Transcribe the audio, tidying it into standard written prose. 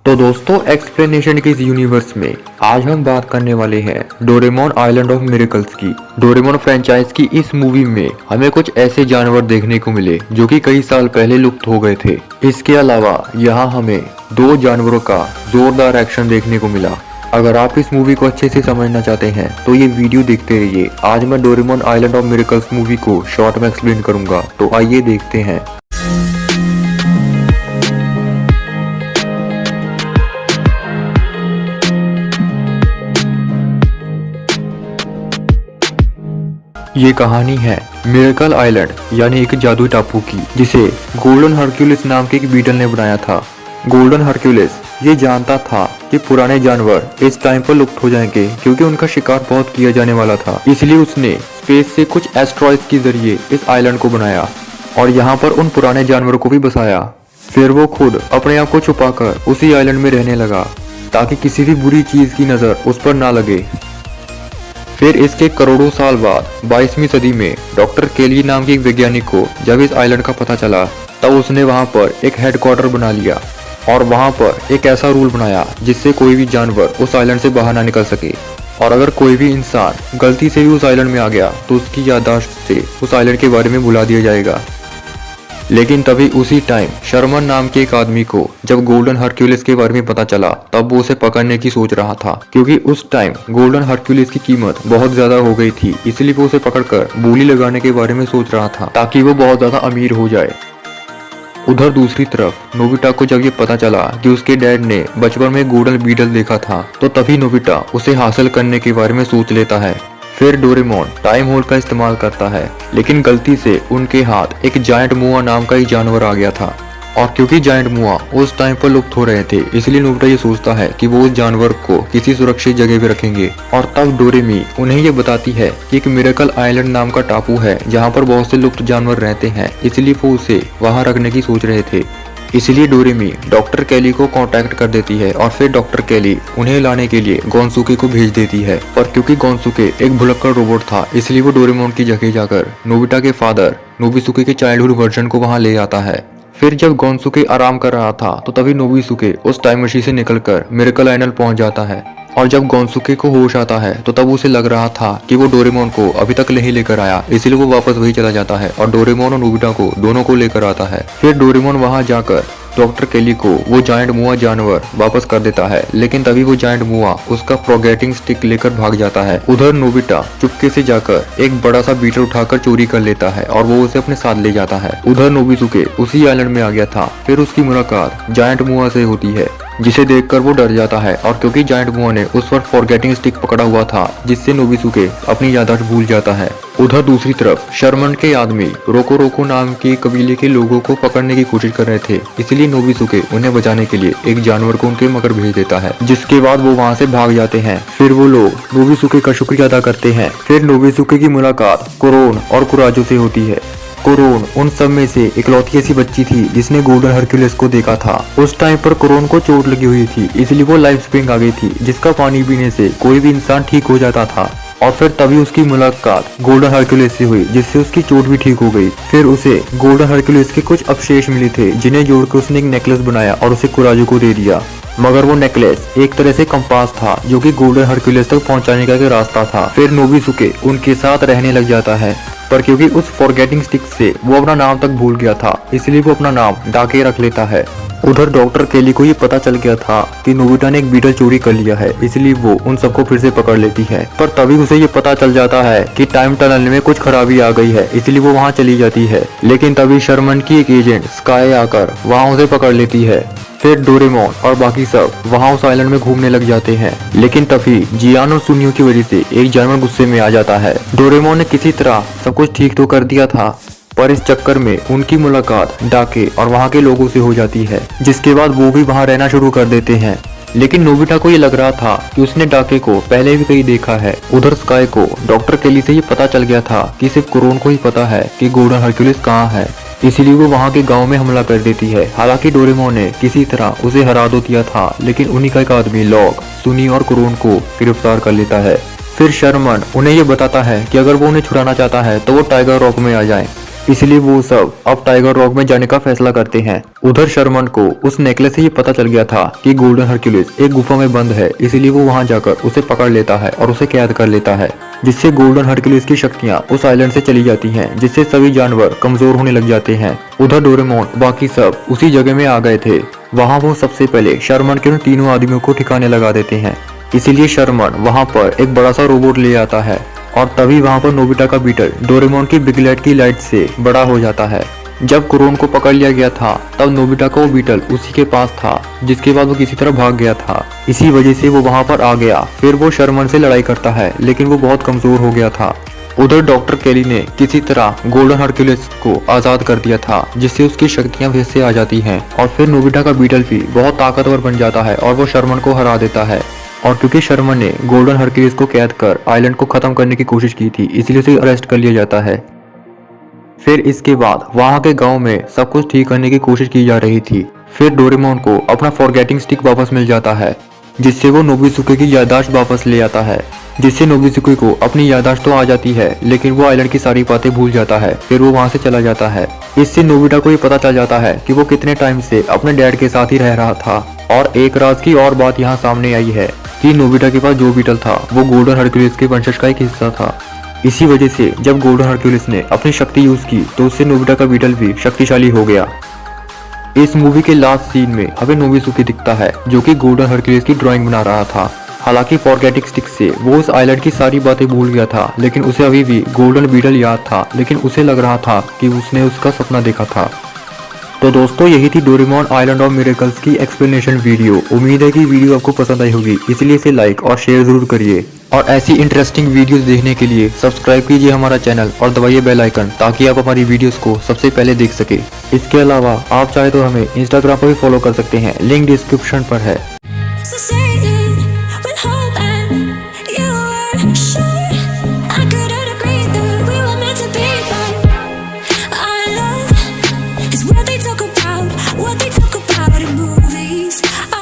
तो दोस्तों एक्सप्लेनेशन के इस यूनिवर्स में आज हम बात करने वाले हैं डोरेमोन आइलैंड ऑफ मिरेकल्स की। डोरेमोन फ्रेंचाइज की इस मूवी में हमें कुछ ऐसे जानवर देखने को मिले जो कि कई साल पहले लुप्त हो गए थे। इसके अलावा यहाँ हमें दो जानवरों का जोरदार एक्शन देखने को मिला। अगर आप इस मूवी को अच्छे से समझना चाहते हैं तो ये वीडियो देखते रहिए। आज मैं Doraemon island of miracles movie को शॉर्ट में एक्सप्लेन करूंगा, तो आइए देखते हैं। ये कहानी है मिरेकल आइलैंड यानी एक जादुई टापू की, जिसे गोल्डन हरक्यूलिस नाम के एक बीटल ने बनाया था। गोल्डन हरक्यूलिस ये जानता था कि पुराने जानवर इस टाइम पर लुप्त हो जाएंगे क्योंकि उनका शिकार बहुत किया जाने वाला था। इसलिए उसने स्पेस से कुछ एस्ट्रॉइड्स के जरिए इस आइलैंड को बनाया और यहाँ पर उन पुराने जानवरों को भी बसाया। फिर वो खुद अपने आप को छुपाकर उसी आइलैंड में रहने लगा ताकि किसी भी बुरी चीज की नजर उस पर ना लगे। फिर इसके करोड़ों साल बाद 22वीं सदी में डॉक्टर केली नाम के एक वैज्ञानिक को जब इस आइलैंड का पता चला, तब उसने वहां पर एक हेडक्वार्टर बना लिया और वहां पर एक ऐसा रूल बनाया जिससे कोई भी जानवर उस आइलैंड से बाहर ना निकल सके। और अगर कोई भी इंसान गलती से भी उस आइलैंड में आ गया तो उसकी याददाश्त से उस आइलैंड के बारे में भुला दिया जाएगा। लेकिन तभी उसी टाइम शर्मन नाम के एक आदमी को जब गोल्डन हरक्यूलिस के बारे में पता चला, तब वो उसे पकड़ने की सोच रहा था क्योंकि उस टाइम गोल्डन हरक्यूलिस की कीमत बहुत ज्यादा हो गई थी। इसलिए वो उसे पकड़कर बोली लगाने के बारे में सोच रहा था ताकि वो बहुत ज्यादा अमीर हो जाए। उधर दूसरी तरफ नोबिता को जब ये पता चला कि उसके डैड ने बचपन में गोल्डन बीटल देखा था, तो तभी नोबिता उसे हासिल करने के बारे में सोच लेता है। फिर डोरेमोन टाइम होल्ड का इस्तेमाल करता है, लेकिन गलती से उनके हाथ एक जायंट मुआ नाम का एक जानवर आ गया था। और क्योंकि जायंट मुआ उस टाइम पर लुप्त हो रहे थे, इसलिए नोबिता ये सोचता है कि वो उस जानवर को किसी सुरक्षित जगह पे रखेंगे। और तब डोरेमी उन्हें ये बताती है कि एक मिरेकल आइलैंड नाम का टापू है जहाँ पर बहुत से लुप्त जानवर रहते हैं, इसलिए वो उसे वहाँ रखने की सोच रहे थे। इसलिए डोरेमी डॉक्टर केली को कांटेक्ट कर देती है और फिर डॉक्टर केली उन्हें लाने के लिए गोन्सुके को भेज देती है। पर क्योंकि गोन्सुके एक भुलक्कड़ रोबोट था, इसलिए वो डोरेमोन की जगह जाकर नोबिता के फादर नोबिसुके के चाइल्डहुड वर्जन को वहां ले आता है। फिर जब गोन्सुके आराम कर रहा था तो तभी नोबिसुके उस टाइम मशीन से निकलकर मिरेकल आइलैंड पहुंच जाता है। और जब गोन्सुके को होश आता है तो तब उसे लग रहा था कि वो डोरेमोन को अभी तक नहीं लेकर आया, इसलिए वो वापस वही चला जाता है और डोरेमोन और नोबिता को दोनों को लेकर आता है। फिर डोरेमोन वहां जाकर डॉक्टर केली को वो जायंट मुआ जानवर वापस कर देता है, लेकिन तभी वो जायंट मुआ उसका फॉरगेटिंग स्टिक लेकर भाग जाता है। उधर नोबिता चुपके से जाकर एक बड़ा सा बीटर उठाकर चोरी कर लेता है और वो उसे अपने साथ ले जाता है। उधर नोबिसुके उसी आइलैंड में आ गया था। फिर उसकी मुलाकात जायंट मुआ से होती है, जिसे देखकर वो डर जाता है। और क्योंकि जायंट मुआ ने उस पर फॉरगेटिंग स्टिक पकड़ा हुआ था, जिससे नोबिसुके अपनी याददाश्त भूल जाता है। उधर दूसरी तरफ शर्मन के आदमी रोको रोको नाम के कबीले के लोगों को पकड़ने की कोशिश कर रहे थे, इसलिए नोबिसुके उन्हें बचाने के लिए एक जानवर को उनके मगर भेज देता है, जिसके बाद वो वहाँ से भाग जाते हैं। फिर वो लोग नोबिसुके का शुक्रिया अदा करते हैं। फिर नोबिसुके की मुलाकात कोरोन और कुराजो से होती है। कोरोन उन सब में से इकलौती ऐसी बच्ची थी जिसने गोल्डन हरक्यूलिस को देखा था। उस टाइम पर कोरोन को चोट लगी हुई थी, इसलिए वो लाइफ स्प्रिंग आ गई थी जिसका पानी पीने से कोई भी इंसान ठीक हो जाता था। और फिर तभी उसकी मुलाकात गोल्डन हरक्यूलिस से हुई, जिससे उसकी चोट भी ठीक हो गई। फिर उसे गोल्डन हरक्यूलिस के कुछ अवशेष मिले थे, जिन्हें जोड़कर उसने एक नेकलेस बनाया और उसे कुराजो को दे दिया। मगर वो नेकलेस एक तरह से कंपास था जो कि गोल्डन हरक्यूलिस तक पहुंचाने का एक रास्ता था। फिर नोबिसुके उनके साथ रहने लग जाता है, पर क्योंकि उस फॉरगेटिंग स्टिक से वो अपना नाम तक भूल गया था, इसलिए वो अपना नाम डाके रख लेता है। उधर डॉक्टर केली को ये पता चल गया था कि नोबिता ने एक बीटल चोरी कर लिया है, इसलिए वो उन सबको फिर से पकड़ लेती है। पर तभी उसे ये पता चल जाता है कि टाइम टनल में कुछ खराबी आ गई है, इसलिए वो वहाँ चली जाती है। लेकिन तभी शर्मन की एक एजेंट स्काई आकर वहाँ उसे पकड़ लेती है। फिर डोरेमोन और बाकी सब वहाँ उस आइलैंड में घूमने लग जाते हैं, लेकिन तभी जियान और सुनियो की वजह से एक जानवर गुस्से में आ जाता है। डोरेमोन ने किसी तरह सब कुछ ठीक तो कर दिया था, पर इस चक्कर में उनकी मुलाकात डाके और वहाँ के लोगों से हो जाती है, जिसके बाद वो भी वहाँ रहना शुरू कर देते हैं। लेकिन नोबिता को ये लग रहा था कि उसने डाके को पहले भी कहीं देखा है। उधर स्काई को डॉक्टर केली से ये पता चल गया था कि सिर्फ कोरोन को ही पता है कि गोल्डन हरक्यूलिस कहाँ है, इसीलिए वो वहाँ के गांव में हमला कर देती है। हालांकि डोरेमोन ने किसी तरह उसे हरा दो दिया था, लेकिन उन्हीं का एक आदमी लॉक सुनी और कोरोन को गिरफ्तार कर लेता है। फिर शर्मन उन्हें ये बताता है कि अगर वो उन्हें छुड़ाना चाहता है तो वो टाइगर रॉक में आ जाए। इसलिए वो सब अब टाइगर रॉक में जाने का फैसला करते हैं। उधर शर्मन को उस नेकलेस से ये पता चल गया था कि गोल्डन हरक्यूलिस एक गुफा में बंद है, इसलिए वो वहां जाकर उसे पकड़ लेता है और उसे कैद कर लेता है, जिससे गोल्डन हरक्यूलिस की शक्तियां उस आइलैंड से चली जाती हैं, जिससे सभी जानवर कमजोर होने लग जाते हैं। उधर डोरेमोन बाकी सब उसी जगह में आ गए थे। वहाँ वो सबसे पहले शर्मन के उन तीनों आदमियों को ठिकाने लगा देते हैं। इसीलिए शर्मन वहाँ पर एक बड़ा सा रोबोट ले आता है और तभी वहाँ पर नोबिता का बीटल डोरेमोन की बिग लाइट की लाइट से बड़ा हो जाता है। जब क्रोन को पकड़ लिया गया था तब नोबिता का वो बीटल उसी के पास था, जिसके बाद वो किसी तरह भाग गया था। इसी वजह से वो वहाँ पर आ गया। फिर वो शर्मन से लड़ाई करता है, लेकिन वो बहुत कमजोर हो गया था। उधर डॉक्टर केली ने किसी तरह गोल्डन हरक्यूलिस को आजाद कर दिया था, जिससे उसकी शक्तियां फिर से आ जाती हैं और फिर नोबिता का बीटल भी बहुत ताकतवर बन जाता है और वो शर्मन को हरा देता है। और क्योंकि शर्मन ने गोल्डन हरक्यूलिस को कैद कर आइलैंड को खत्म करने की कोशिश की थी, इसलिए उसे अरेस्ट कर लिया जाता है। फिर इसके बाद वहाँ के गांव में सब कुछ ठीक करने की कोशिश की जा रही थी। फिर डोरेमोन को अपना फॉरगेटिंग स्टिक वापस मिल जाता है, जिससे वो नोबिसुके की याददाश्त वापस ले आता है, जिससे नोबिसुके को अपनी याददाश्त तो आ जाती है, लेकिन वो आइलैंड की सारी बातें भूल जाता है। फिर वो वहाँ से चला जाता है। इससे नोबिता को ये पता चल जाता है कि वो कितने टाइम से अपने डैड के साथ ही रह रहा था। और एक राज की और बात यहाँ सामने आई है कि नोबिता के पास जो बीटल था वो गोल्डन हरक्यूलिस के वंशज का एक हिस्सा था। इसी वजह से जब गोल्डन हरक्यूलिस ने अपनी शक्ति यूज की तो उससे नोबिता का बीटल भी शक्तिशाली हो गया। इस मूवी के लास्ट सीन में हमें नोबिसुके दिखता है, जो कि गोल्डन हरक्यूलिस की ड्राइंग बना रहा था। हालांकि फॉरगेटिंग स्टिक से वो उस आइलैंड की सारी बातें भूल गया था, लेकिन उसे अभी भी गोल्डन बीटल याद था, लेकिन उसे लग रहा था कि उसने उसका सपना देखा था। तो दोस्तों, यही थी डोरेमोन आइलैंड ऑफ मिरेकल्स की एक्सप्लेनेशन वीडियो। उम्मीद है कि वीडियो आपको पसंद आई होगी, इसलिए इसे लाइक और शेयर जरूर करिए। और ऐसी इंटरेस्टिंग वीडियोस देखने के लिए सब्सक्राइब कीजिए हमारा चैनल और दबाइए बेल आइकन, ताकि आप हमारी वीडियोस को सबसे पहले देख सके। इसके अलावा आप चाहे तो हमें इंस्टाग्राम पर भी फॉलो कर सकते हैं, लिंक डिस्क्रिप्शन पर है।